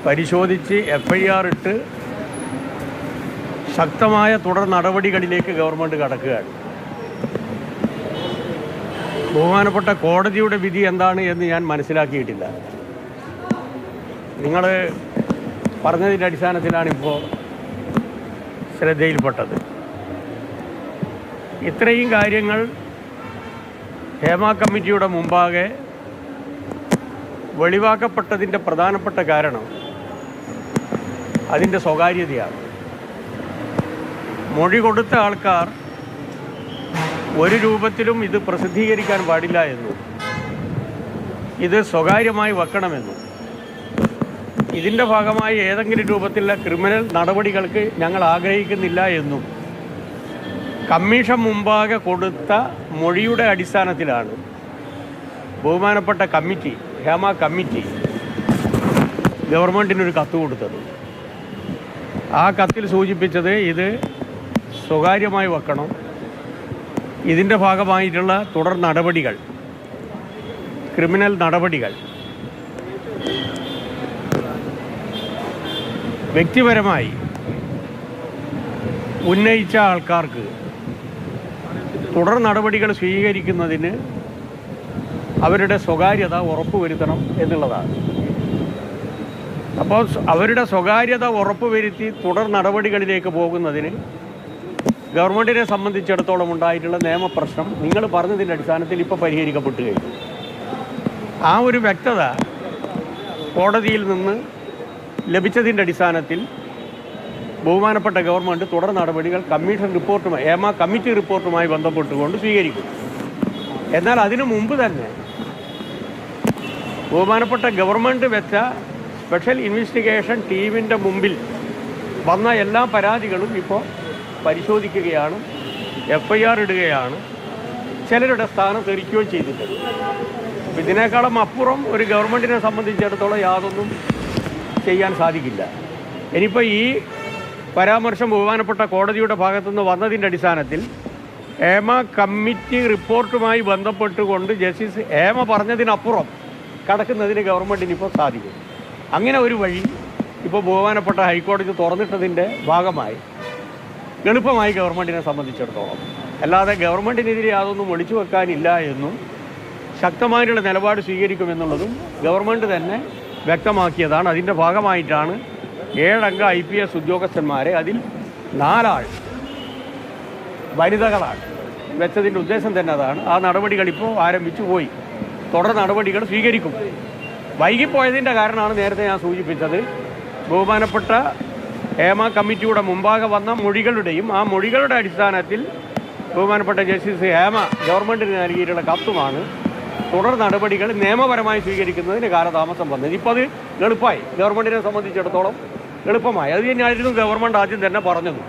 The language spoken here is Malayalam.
പരിശോധിച്ച് FIR ഇട്ട് ശക്തമായ തുടർ നടപടികളിലേക്ക് ഗവൺമെൻറ് കടക്കുകയാണ്. ബഹുമാനപ്പെട്ട കോടതിയുടെ വിധി എന്താണ് എന്ന് ഞാൻ മനസ്സിലാക്കിയിട്ടില്ല. നിങ്ങൾ പറഞ്ഞതിൻ്റെ അടിസ്ഥാനത്തിലാണിപ്പോൾ ശ്രദ്ധയിൽപ്പെട്ടത്. ഇത്രയും കാര്യങ്ങൾ ഹേമ കമ്മിറ്റിയുടെ മുമ്പാകെ വെളിവാക്കപ്പെട്ടതിൻ്റെ പ്രധാനപ്പെട്ട കാരണം അതിൻ്റെ സ്വകാര്യതയാണ്. മൊഴി കൊടുത്ത ആൾക്കാർ ഒരു രൂപത്തിലും ഇത് പ്രസിദ്ധീകരിക്കാൻ പാടില്ല എന്നും ഇത് സ്വകാര്യമായി വെക്കണമെന്നും ഇതിൻ്റെ ഭാഗമായി ഏതെങ്കിലും രൂപത്തിലുള്ള ക്രിമിനൽ നടപടികൾക്ക് ഞങ്ങൾ ആഗ്രഹിക്കുന്നില്ല എന്നും കമ്മീഷൻ മുമ്പാകെ കൊടുത്ത മൊഴിയുടെ അടിസ്ഥാനത്തിലാണ് ബഹുമാനപ്പെട്ട കമ്മിറ്റി, ഹേമ കമ്മിറ്റി, ഗവൺമെൻറ്റിനൊരു കത്ത് കൊടുത്തത്. ആ കത്തിൽ സൂചിപ്പിച്ചത് ഇത് സ്വകാര്യമായി വെക്കണം, ഇതിൻ്റെ ഭാഗമായിട്ടുള്ള തുടർ നടപടികൾ, ക്രിമിനൽ നടപടികൾ വ്യക്തിപരമായി ഉന്നയിച്ച ആൾക്കാർക്ക് തുടർ നടപടികൾ സ്വീകരിക്കുന്നതിന് അവരുടെ സ്വകാര്യത ഉറപ്പുവരുത്തണം എന്നുള്ളതാണ്. അപ്പോൾ അവരുടെ സ്വകാര്യത ഉറപ്പുവരുത്തി തുടർ നടപടികളിലേക്ക് പോകുന്നതിന് ഗവൺമെൻറ്റിനെ സംബന്ധിച്ചിടത്തോളം ഉണ്ടായിട്ടുള്ള നിയമപ്രശ്നം നിങ്ങൾ പറഞ്ഞതിൻ്റെ അടിസ്ഥാനത്തിൽ ഇപ്പോൾ പരിഹരിക്കപ്പെട്ടു കഴിഞ്ഞു. ആ ഒരു വ്യക്തത കോടതിയിൽ നിന്ന് ലഭിച്ചതിൻ്റെ അടിസ്ഥാനത്തിൽ ബഹുമാനപ്പെട്ട ഗവൺമെൻറ് തുടർ നടപടികൾ കമ്മീഷൻ റിപ്പോർട്ടുമായി, ഹേമ കമ്മിറ്റി റിപ്പോർട്ടുമായി ബന്ധപ്പെട്ടുകൊണ്ട് സ്വീകരിക്കും. എന്നാൽ അതിനു മുമ്പ് തന്നെ ബഹുമാനപ്പെട്ട ഗവൺമെൻറ് വെച്ച സ്പെഷ്യൽ ഇൻവെസ്റ്റിഗേഷൻ ടീമിൻ്റെ മുമ്പിൽ വന്ന എല്ലാ പരാതികളും ഇപ്പോൾ പരിശോധിക്കുകയാണ്, FIR ഇടുകയാണ്, ചിലരുടെ സ്ഥാനം തെറിക്കുകയും ചെയ്തിട്ടുണ്ട്. ഇതിനേക്കാളും അപ്പുറം ഒരു ഗവൺമെൻറ്റിനെ സംബന്ധിച്ചിടത്തോളം യാതൊന്നും ചെയ്യാൻ സാധിക്കില്ല. ഇനിയിപ്പോൾ ഈ പരാമർശം ബഹുമാനപ്പെട്ട കോടതിയുടെ ഭാഗത്തുനിന്ന് വന്നതിൻ്റെ അടിസ്ഥാനത്തിൽ ഹേമ കമ്മിറ്റി റിപ്പോർട്ടുമായി ബന്ധപ്പെട്ടുകൊണ്ട് ജസ്റ്റിസ് ഹേമ പറഞ്ഞതിനപ്പുറം കടക്കുന്നതിന് ഗവൺമെൻറ്റിന് ഇപ്പോൾ സാധിക്കും. അങ്ങനെ ഒരു വഴി ഇപ്പോൾ ബഹുമാനപ്പെട്ട ഹൈക്കോടതി തുറന്നിട്ടതിൻ്റെ ഭാഗമായി എളുപ്പമായി ഗവൺമെൻറ്റിനെ സംബന്ധിച്ചിടത്തോളം. അല്ലാതെ ഗവൺമെൻറ്റിനെതിരെ യാതൊന്നും ഒളിച്ചു വെക്കാനില്ല എന്നും ശക്തമായിട്ടുള്ള നിലപാട് സ്വീകരിക്കുമെന്നുള്ളതും ഗവൺമെൻറ് തന്നെ വ്യക്തമാക്കിയതാണ്. അതിൻ്റെ ഭാഗമായിട്ടാണ് 7 അംഗ IPS ഉദ്യോഗസ്ഥന്മാരെ, അതിൽ 4 ആൾ വനിതകളാണ് വെച്ചതിൻ്റെ ഉദ്ദേശം തന്നെ അതാണ്. ആ നടപടികൾ ഇപ്പോൾ ആരംഭിച്ചു പോയി, തുടർ നടപടികൾ സ്വീകരിക്കും. വൈകിപ്പോയതിൻ്റെ കാരണമാണ് നേരത്തെ ഞാൻ സൂചിപ്പിച്ചത്. ബഹുമാനപ്പെട്ട ഹേമ കമ്മിറ്റിയുടെ മുമ്പാകെ വന്ന മൊഴികളുടെയും ആ മൊഴികളുടെ അടിസ്ഥാനത്തിൽ ബഹുമാനപ്പെട്ട ജസ്റ്റിസ് ഹേമ ഗവൺമെൻറ്റിന് നൽകിയിട്ടുള്ള കത്തുമാണ് തുടർ നടപടികൾ നിയമപരമായി സ്വീകരിക്കുന്നതിന് കാലതാമസം വന്നത്. ഇപ്പോൾ അത് എളുപ്പമായി, ഗവൺമെൻറ്റിനെ സംബന്ധിച്ചിടത്തോളം എളുപ്പമായി. അത് തന്നെയായിരുന്നു ഗവൺമെൻറ് ആദ്യം തന്നെ പറഞ്ഞത്.